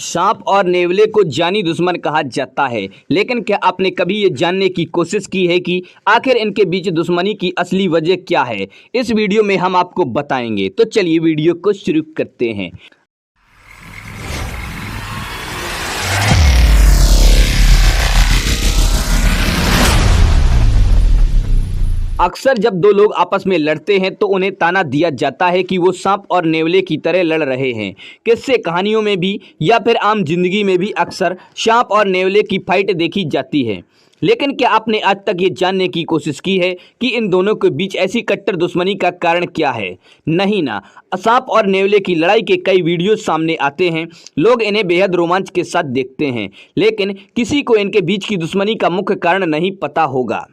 सांप और नेवले को जानी दुश्मन कहा जाता है, लेकिन क्या आपने कभी ये जानने की कोशिश की है कि आखिर इनके बीच दुश्मनी की असली वजह क्या है? इस वीडियो में हम आपको बताएंगे, तो चलिए वीडियो को शुरू करते हैं। अक्सर जब दो लोग आपस में लड़ते हैं तो उन्हें ताना दिया जाता है कि वो सांप और नेवले की तरह लड़ रहे हैं। किस्से कहानियों में भी या फिर आम जिंदगी में भी अक्सर सांप और नेवले की फाइट देखी जाती है। लेकिन क्या आपने आज तक ये जानने की कोशिश की है कि इन दोनों के बीच ऐसी कट्टर दुश्मनी का कारण क्या है? नहीं ना। सांप और नेवले की लड़ाई के कई वीडियो सामने आते हैं, लोग इन्हें बेहद रोमांच के साथ देखते हैं, लेकिन किसी को इनके बीच की दुश्मनी का मुख्य कारण नहीं पता होगा।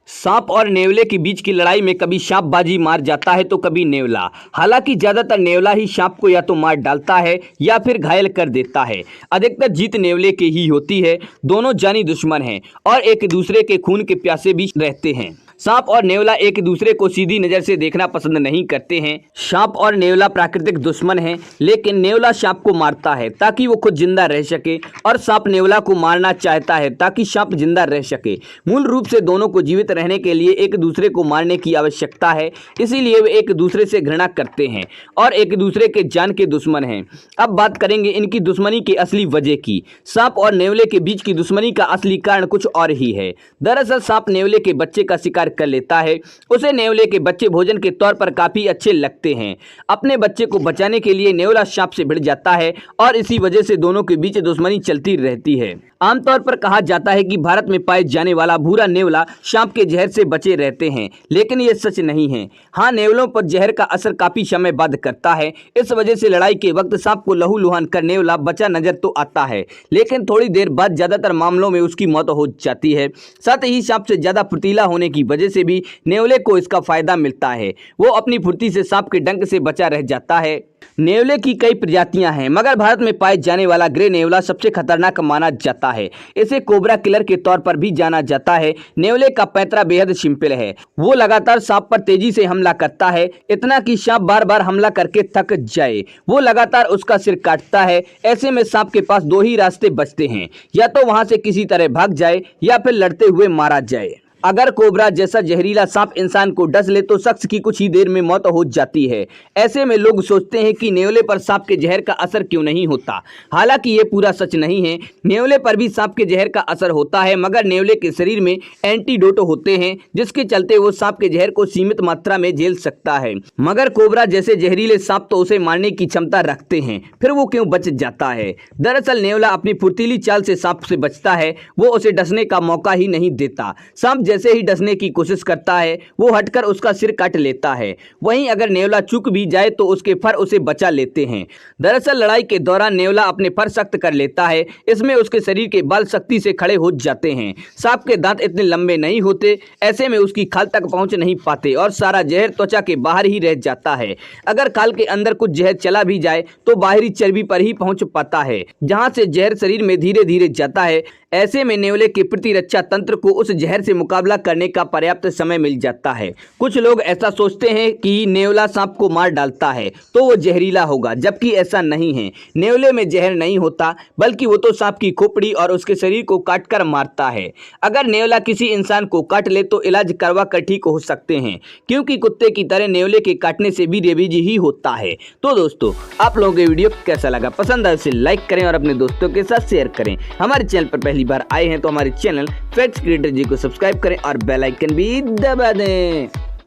सांप और नेवले के बीच की लड़ाई में कभी सांप बाजी मार जाता है तो कभी नेवला। हालांकि ज्यादातर नेवला ही सांप को या तो मार डालता है या फिर घायल कर देता है। अधिकतर जीत नेवले की ही होती है। दोनों जानी दुश्मन हैं और एक दूसरे के खून के प्यासे भी रहते हैं। सांप और नेवला एक दूसरे को सीधी नज़र से देखना पसंद नहीं करते हैं। सांप और नेवला प्राकृतिक दुश्मन हैं, लेकिन नेवला सांप को मारता है ताकि वो खुद जिंदा रह सके और सांप नेवला को मारना चाहता है ताकि सांप जिंदा रह सके। मूल रूप से दोनों को जीवित रहने के लिए एक दूसरे को मारने की आवश्यकता है, इसीलिए वे एक दूसरे से घृणा करते हैं और एक दूसरे के जान के दुश्मन हैं। अब बात करेंगे इनकी दुश्मनी की असली वजह की। सांप और नेवले के बीच की दुश्मनी का असली कारण कुछ और ही है। दरअसल सांप नेवले के बच्चे का शिकार कर लेता है। उसे नेवले के बच्चे भोजन के तौर पर काफी अच्छे लगते हैं। अपने बच्चे को बचाने के लिए नेवला सांप से भिड़ जाता है और इसी वजह से दोनों के बीच दुश्मनी चलती रहती है। आमतौर पर कहा जाता है कि भारत में पाए जाने वाला भूरा नेवला सांप के जहर से बचे रहते हैं, लेकिन ये सच नहीं है। हाँ, नेवलों पर जहर का असर काफी समय बाद करता है। इस वजह से लड़ाई के वक्त सांप को लहूलुहान कर नेवला बचा नजर तो आता है, लेकिन थोड़ी देर बाद ज्यादातर मामलों में उसकी मौत हो जाती है। साथ ही सांप से ज्यादा फुर्तीला होने की वजह से भी नेवले को इसका फायदा मिलता है। वो अपनी फुर्ती से सांप के डंक से बचा रह जाता है। नेवले की कई प्रजातियां हैं, मगर भारत में पाए जाने वाला ग्रे नेवला सबसे खतरनाक माना जाता है। इसे कोबरा किलर के तौर पर भी जाना जाता है। नेवले का पैतरा बेहद सिंपल है। वो लगातार सांप पर तेजी से हमला करता है, इतना कि सांप बार बार हमला करके थक जाए। वो लगातार उसका सिर काटता है। ऐसे में सांप के पास दो ही रास्ते बचते हैं, या तो वहां से किसी तरह भाग जाए या फिर लड़ते हुए मारा जाए। अगर कोबरा जैसा जहरीला सांप इंसान को डस ले तो शख्स की कुछ ही देर में मौत हो जाती है। ऐसे में लोग सोचते हैं कि नेवले पर सांप के जहर का असर क्यों नहीं होता। हालांकि ये पूरा सच नहीं है। नेवले पर भी सांप के जहर का असर होता है, मगर नेवले के शरीर में एंटीडोट होते हैं, जिसके चलते वो सांप के जहर को सीमित मात्रा में झेल सकता है। मगर कोबरा जैसे जहरीले सांप तो उसे मारने की क्षमता रखते हैं, फिर वो क्यों बच जाता है? दरअसल नेवला अपनी फुर्तीली चाल से सांप से बचता है। वो उसे डसने का मौका ही नहीं देता। सांप जैसे ही डसने की कोशिश करता है, वो हटकर उसका सिर काट लेता है। वहीं अगर नेवला चूक भी जाए तो उसके फर उसे बचा लेते हैं। दरअसल लड़ाई के दौरान नेवला अपने फर सख्त कर लेता है। इसमें उसके शरीर के बाल सख्ती से खड़े हो जाते हैं। सांप के दांत इतने लंबे नहीं होते, ऐसे में उसकी खाल तक पहुंच नहीं पाते और सारा जहर त्वचा के बाहर ही रह जाता है। अगर खाल के अंदर कुछ जहर चला भी जाए तो बाहरी चर्बी पर ही पहुंच पाता है, जहां से जहर शरीर में धीरे धीरे जाता है। ऐसे में नेवले के प्रतिरक्षा तंत्र को उस जहर से मुकाबला करने का पर्याप्त समय मिल जाता है। कुछ लोग ऐसा सोचते हैं कि नेवला सांप को मार डालता है तो वो जहरीला होगा, जबकि ऐसा नहीं है। नेवले में जहर नहीं होता, बल्कि वो तो सांप की खोपड़ी और उसके शरीर को काटकर मारता है। अगर नेवला किसी इंसान को काट ले तो इलाज करवा कर ठीक हो सकते हैं, क्योंकि कुत्ते की तरह नेवले के काटने से भी रेबीज ही होता है। तो दोस्तों, आप लोगों को वीडियो कैसा लगा? पसंद आए उसे लाइक करें और अपने दोस्तों के साथ शेयर करें। हमारे चैनल पर पहली बार आए हैं तो हमारे चैनल फैक्ट्स क्रिएटर जी को सब्सक्राइब करें और बेल आइकन भी दबा दें।